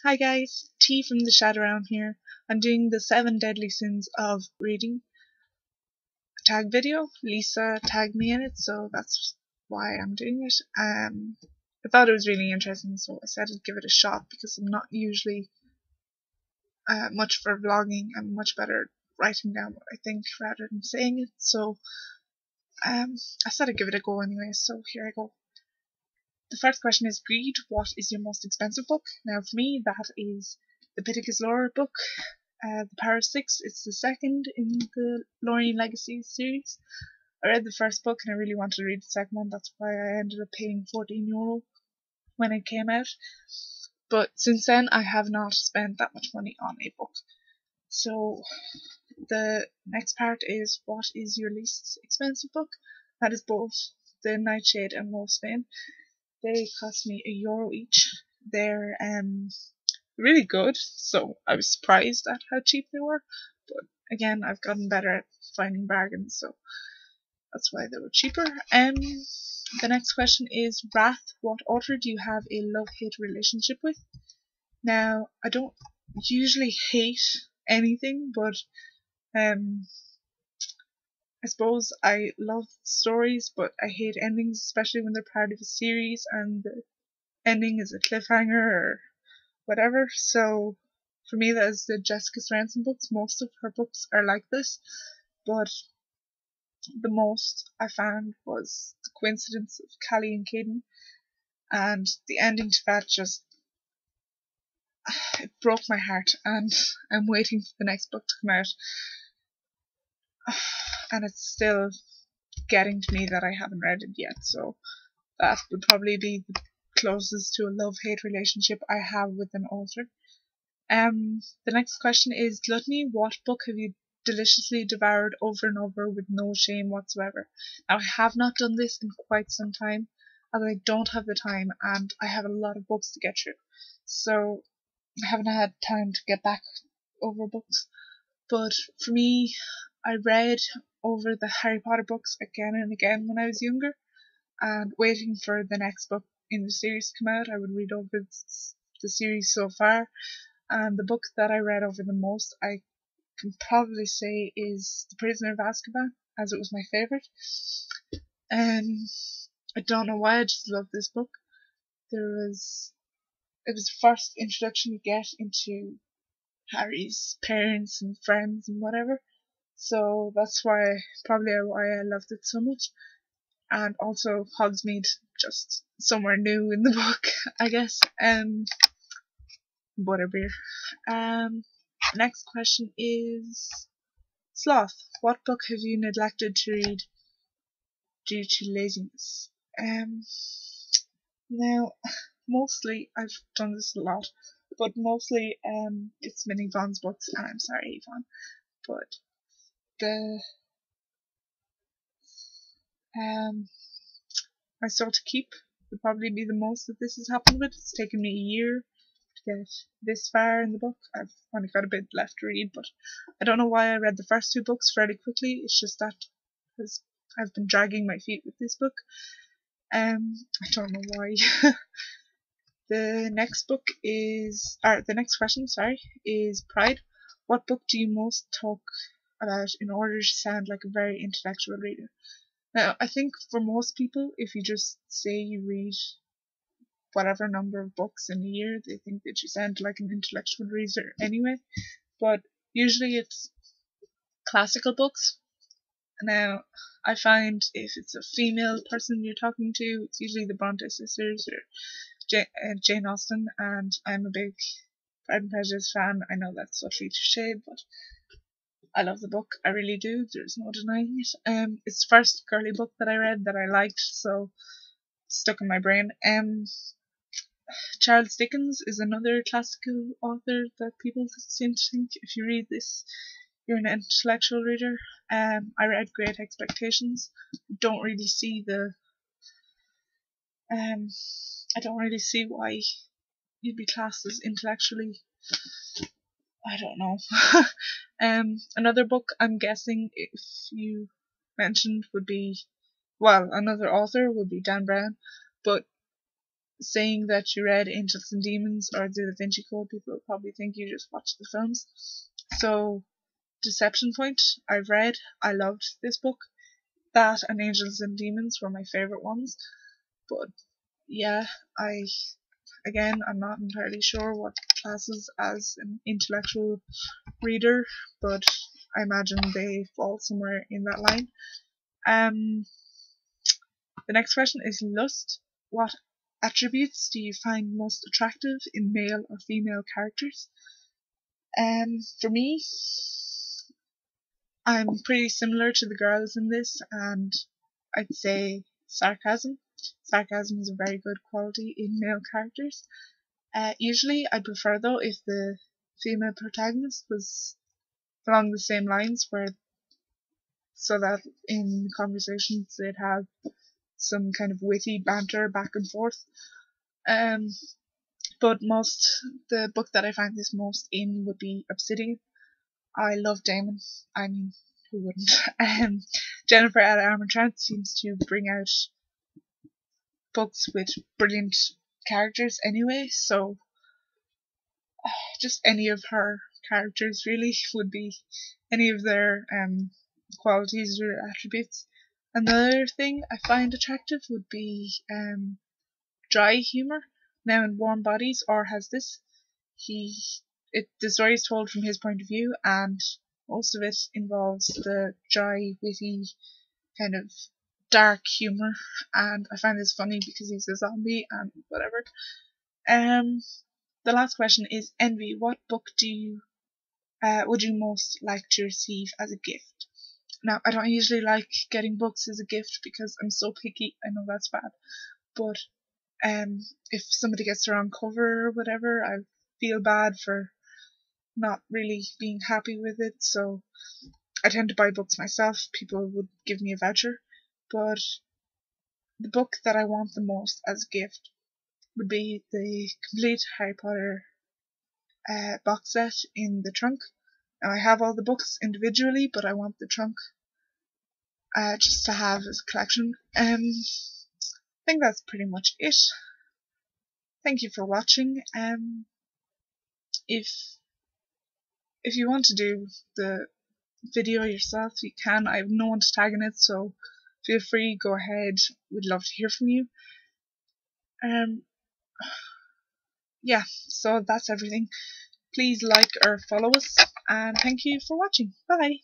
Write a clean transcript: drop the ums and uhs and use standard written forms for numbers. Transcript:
Hi guys, T from the Shadowround here. I'm doing the 7 deadly sins of reading tag video. Lisa tagged me in it, so that's why I'm doing it. I thought it was really interesting, so I said I'd give it a shot because I'm not usually much for vlogging. I'm much better at writing down what I think rather than saying it. So I said I'd give it a go anyway, so here I go. The first question is, Greed, what is your most expensive book? Now for me that is the Pittacus Lore book, The Power of Six. It's the second in the Lorien Legacy series. I read the first book and I really wanted to read the second one. That's why I ended up paying €14 when it came out. But since then I have not spent that much money on a book. So the next part is, what is your least expensive book? That is both the Nightshade and Wolfsbane. They cost me €1 each. They're really good, so I was surprised at how cheap they were. But again, I've gotten better at finding bargains, so that's why they were cheaper. The next question is, Wrath, what author do you have a love-hate relationship with? Now, I don't usually hate anything, but I suppose I love stories, but I hate endings, especially when they're part of a series and the ending is a cliffhanger or whatever. So for me, that is the Jessica Swenson books. Most of her books are like this, but the most I found was The Coincidence of Callie and Caden, and the ending to that just, it broke my heart, and I'm waiting for the next book to come out, and it's still getting to me that I haven't read it yet, so that would probably be the closest to a love-hate relationship I have with an author. The next question is, Gluttony, what book have you deliciously devoured over and over with no shame whatsoever? Now, I have not done this in quite some time, as I don't have the time and I have a lot of books to get through, so I haven't had time to get back over books. But for me, I read over the Harry Potter books again and again when I was younger, and waiting for the next book in the series to come out, I would read over the series so far. And the book that I read over the most, I can probably say, is The Prisoner of Azkaban, as it was my favourite. I don't know why, I just love this book. It was the first introduction you get into Harry's parents and friends and whatever. So that's probably why I loved it so much. And also Hogsmeade, just somewhere new in the book, I guess. Butterbeer. Next question is, Sloth, what book have you neglected to read due to laziness? Now, mostly, I've done this a lot, but mostly it's been Yvonne's books, and I'm sorry, Yvonne, but the My Soul to Keep would probably be the most that this has happened with. It's taken me a year to get this far in the book. I've only got a bit left to read, but I don't know why I read the first two books fairly quickly. It's just that I've been dragging my feet with this book. I don't know why. The next question, is Pride. What book do you most talk about in order to sound like a very intellectual reader? Now, I think for most people, if you just say you read whatever number of books in a year, they think that you sound like an intellectual reader anyway. But usually it's classical books. Now, I find if it's a female person you're talking to, it's usually the Bronte sisters or Jane Austen, and I'm a big Pride and Prejudice fan. I know that's subtly cliched, but I love the book. I really do. There's no denying it. It's the first girly book that I read that I liked, so it's stuck in my brain. Charles Dickens is another classical author that people seem to think if you read this, you're an intellectual reader. I read Great Expectations. Don't really see I don't really see why you'd be classed as intellectually. I don't know. Another book I'm guessing if you mentioned would be, well, another author would be Dan Brown, but saying that you read Angels and Demons or The Da Vinci Code, people will probably think you just watched the films. So, Deception Point, I've read. I loved this book. That and Angels and Demons were my favourite ones. But yeah, I'm not entirely sure what classes as an intellectual reader, but I imagine they fall somewhere in that line. The next question is lust. What attributes do you find most attractive in male or female characters? For me, I'm pretty similar to the girls in this, and I'd say sarcasm. Sarcasm is a very good quality in male characters. Usually, I prefer though if the female protagonist was along the same lines, where so that in conversations they'd have some kind of witty banter back and forth. Um, but the book that I find this most in would be Obsidian. I love Damon. I mean, who wouldn't? Jennifer at Armentrout seems to bring out books with brilliant characters anyway, so just any of her characters really would be any of their qualities or attributes. Another thing I find attractive would be dry humor. Now in Warm Bodies, or has this, the story is told from his point of view, and most of it involves the dry, witty, kind of dark humor, and I find this funny because he's a zombie and whatever. The last question is envy. What book would you most like to receive as a gift? Now, I don't usually like getting books as a gift because I'm so picky. I know that's bad, but if somebody gets the wrong cover or whatever, I feel bad for not really being happy with it. So I tend to buy books myself. People would give me a voucher, but the book that I want the most as a gift would be the complete Harry Potter box set in the trunk. Now I have all the books individually, but I want the trunk just to have as a collection. I think that's pretty much it. Thank you for watching. If you want to do the video yourself, you can. I have no one to tag in it, so feel free, go ahead. We'd love to hear from you. Yeah, so that's everything. Please like or follow us, and thank you for watching. Bye.